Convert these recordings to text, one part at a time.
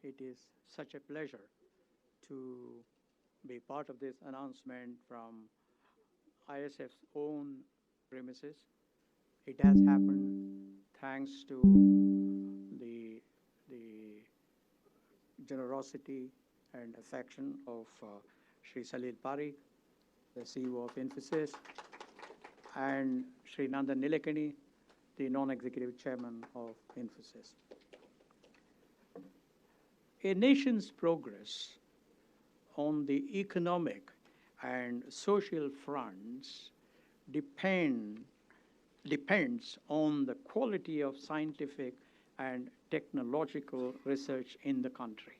It is such a pleasure to be part of this announcement from ISF's own premises. It has happened thanks to the generosity and affection of Sri Salil Parikh, the CEO of Infosys, and Sri Nandan Nilekani, the non-executive chairman of Infosys. A nation's progress on the economic and social fronts depends on the quality of scientific and technological research in the country.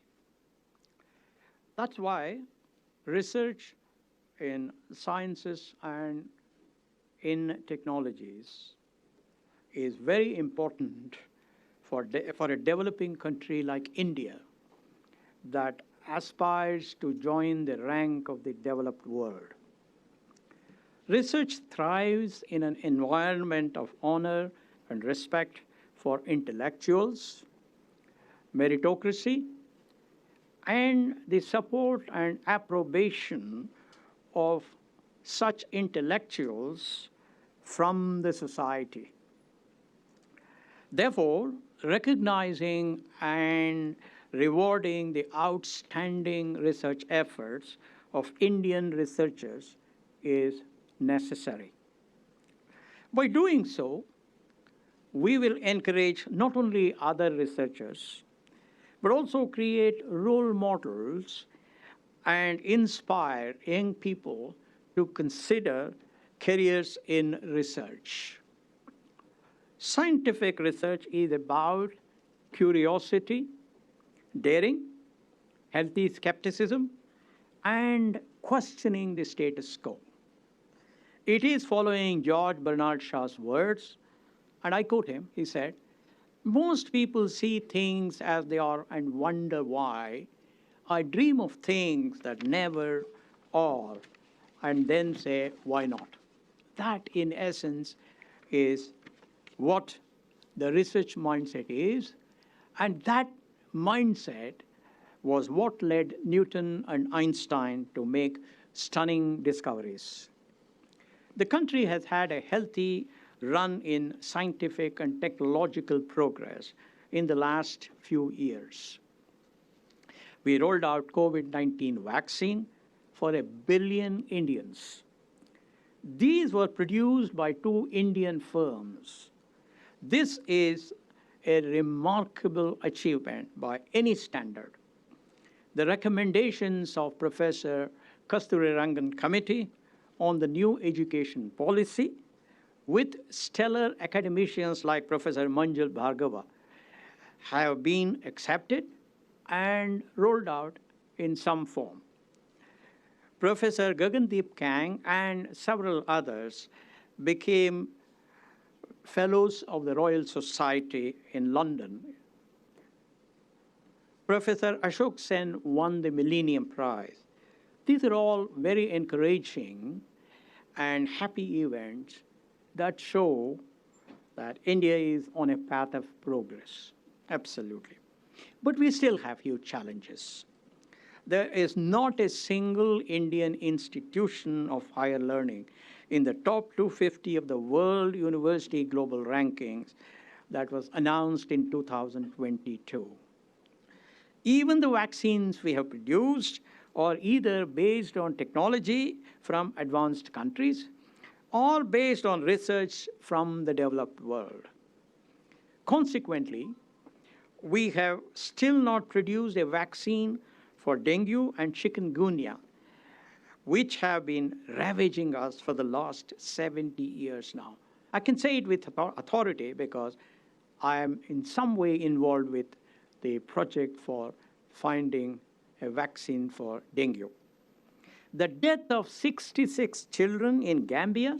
That's why research in sciences and in technologies is very important for a developing country like India that aspires to join the rank of the developed world. Research thrives in an environment of honor and respect for intellectuals, meritocracy, and the support and approbation of such intellectuals from the society. Therefore, recognizing and rewarding the outstanding research efforts of Indian researchers is necessary. By doing so, we will encourage not only other researchers, but also create role models and inspire young people to consider careers in research. Scientific research is about curiosity, daring, healthy skepticism, and questioning the status quo. It is following George Bernard Shaw's words, and I quote him. He said, "Most people see things as they are and wonder why. I dream of things that never are, and then say, why not?" That, in essence, is what the research mindset is, and that mindset was what led Newton and Einstein to make stunning discoveries. The country has had a healthy run in scientific and technological progress in the last few years. We rolled out COVID-19 vaccine for 1 billion Indians. These were produced by 2 Indian firms. This is a remarkable achievement by any standard. The recommendations of Professor Kasturirangan Committee on the new education policy, with stellar academicians like Professor Manjul Bhargava, have been accepted and rolled out in some form. Professor Gagandeep Kang and several others became Fellows of the Royal Society in London. Professor Ashok Sen won the Millennium Prize. These are all very encouraging and happy events that show that India is on a path of progress. Absolutely. But we still have huge challenges. There is not a single Indian institution of higher learning in the top 250 of the World University Global Rankings that was announced in 2022. Even the vaccines we have produced are either based on technology from advanced countries or based on research from the developed world. Consequently, we have still not produced a vaccine for dengue and chikungunya, which have been ravaging us for the last 70 years now. I can say it with authority because I am in some way involved with the project for finding a vaccine for dengue. The death of 66 children in Gambia,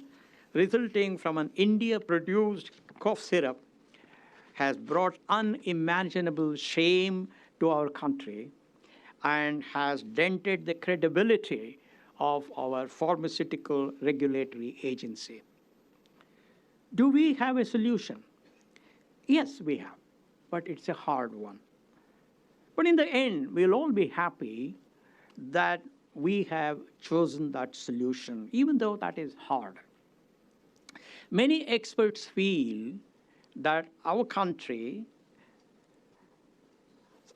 resulting from an India-produced cough syrup, has brought unimaginable shame to our country and has dented the credibility of our pharmaceutical regulatory agency. Do we have a solution? Yes, we have, but it's a hard one. But in the end, we'll all be happy that we have chosen that solution, even though that is hard. Many experts feel that our country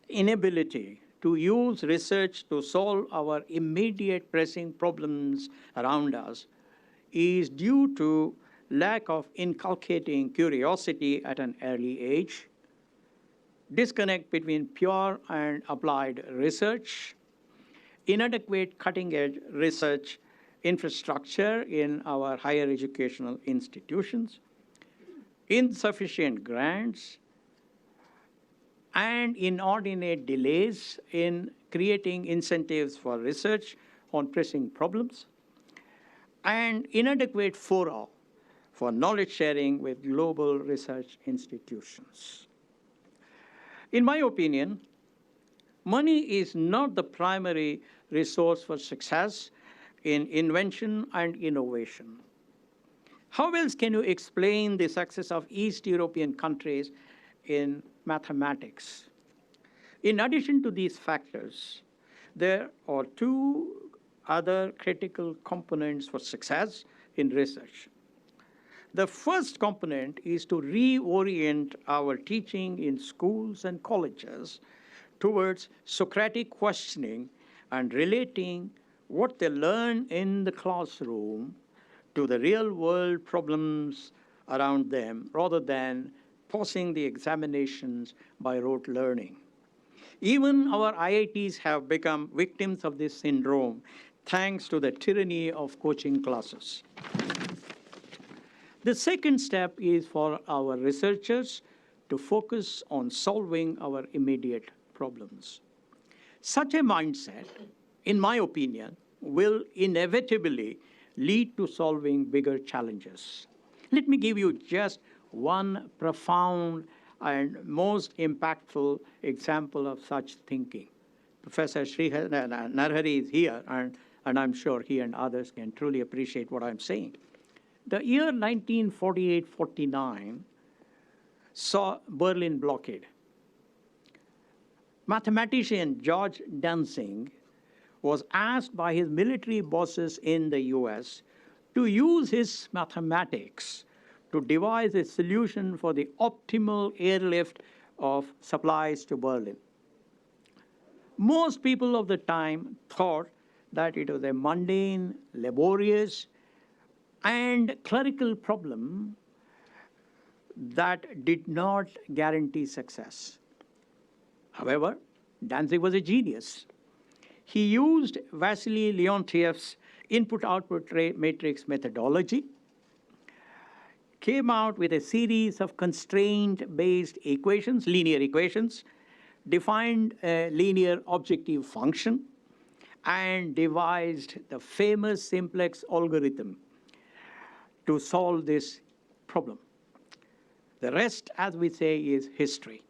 inability to use research to solve our immediate pressing problems around us is due to lack of inculcating curiosity at an early age, disconnect between pure and applied research, inadequate cutting-edge research infrastructure in our higher educational institutions, insufficient grants, and inordinate delays in creating incentives for research on pressing problems, and inadequate fora for knowledge sharing with global research institutions. In my opinion, money is not the primary resource for success in invention and innovation. How else can you explain the success of East European countries in mathematics? In addition to these factors, there are two other critical components for success in research. The first component is to reorient our teaching in schools and colleges towards Socratic questioning and relating what they learn in the classroom to the real-world problems around them, rather than passing the examinations by rote learning. Even our IITs have become victims of this syndrome, thanks to the tyranny of coaching classes. The second step is for our researchers to focus on solving our immediate problems. Such a mindset, in my opinion, will inevitably lead to solving bigger challenges. Let me give you just one profound and most impactful example of such thinking. Professor Research-Narayan is here, and I'm sure he and others can truly appreciate what I'm saying. The year 1948-49 saw Berlin blockade. Mathematician George Dantzig was asked by his military bosses in the US to use his mathematics to devise a solution for the optimal airlift of supplies to Berlin. Most people of the time thought that it was a mundane, laborious, and clerical problem that did not guarantee success. However, Dantzig was a genius. He used Vasily Leontief's input-output matrix methodology, came out with a series of constraint-based equations, linear equations, defined a linear objective function, and devised the famous simplex algorithm to solve this problem. The rest, as we say, is history.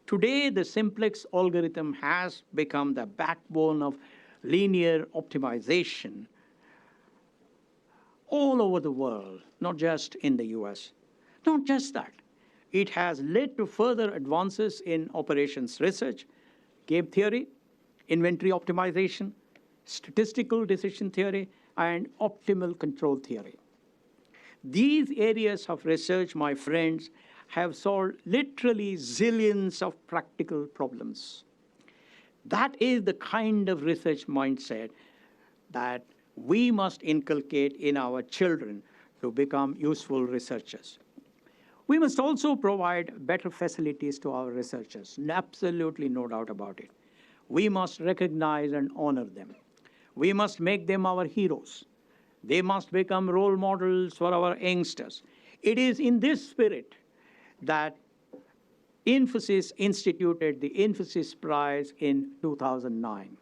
Today, the simplex algorithm has become the backbone of linear optimization all over the world, not just in the US. Not just that. It has led to further advances in operations research, game theory, inventory optimization, statistical decision theory, and optimal control theory. These areas of research, my friends, have solved literally zillions of practical problems. That is the kind of research mindset that we must inculcate in our children to become useful researchers. We must also provide better facilities to our researchers, absolutely no doubt about it. We must recognize and honor them. We must make them our heroes. They must become role models for our youngsters. It is in this spirit that Infosys instituted the Infosys Prize in 2009.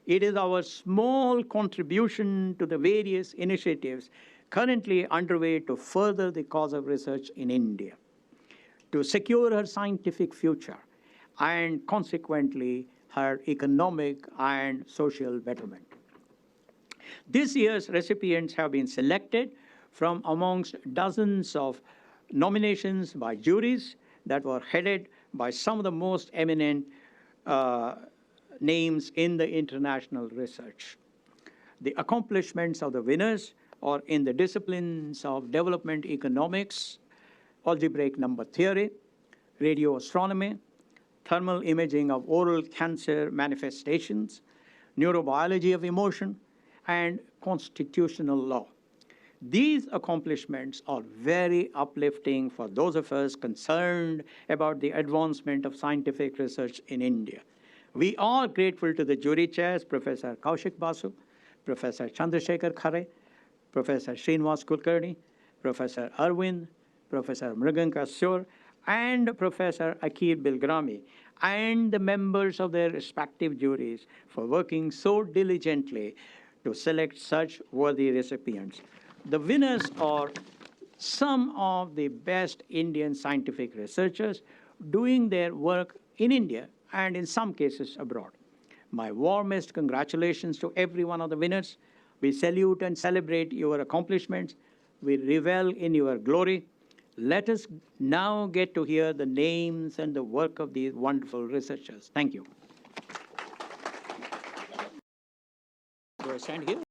It is our small contribution to the various initiatives currently underway to further the cause of research in India, to secure her scientific future, and consequently her economic and social betterment. This year's recipients have been selected from amongst dozens of nominations by juries that were headed by some of the most eminent names in the international research. The accomplishments of the winners are in the disciplines of development economics, algebraic number theory, radio astronomy, thermal imaging of oral cancer manifestations, neurobiology of emotion, and constitutional law. These accomplishments are very uplifting for those of us concerned about the advancement of scientific research in India. We are grateful to the jury chairs, Professor Kaushik Basu, Professor Chandrasekhar Khare, Professor Srinivas Kulkarni, Professor Arvind, Professor Mriganka Sur, and Professor Akir Bilgrami, and the members of their respective juries for working so diligently to select such worthy recipients. The winners are some of the best Indian scientific researchers doing their work in India and in some cases abroad. My warmest congratulations to every one of the winners. We salute and celebrate your accomplishments. We revel in your glory. Let us now get to hear the names and the work of these wonderful researchers. Thank you. Do I stand here?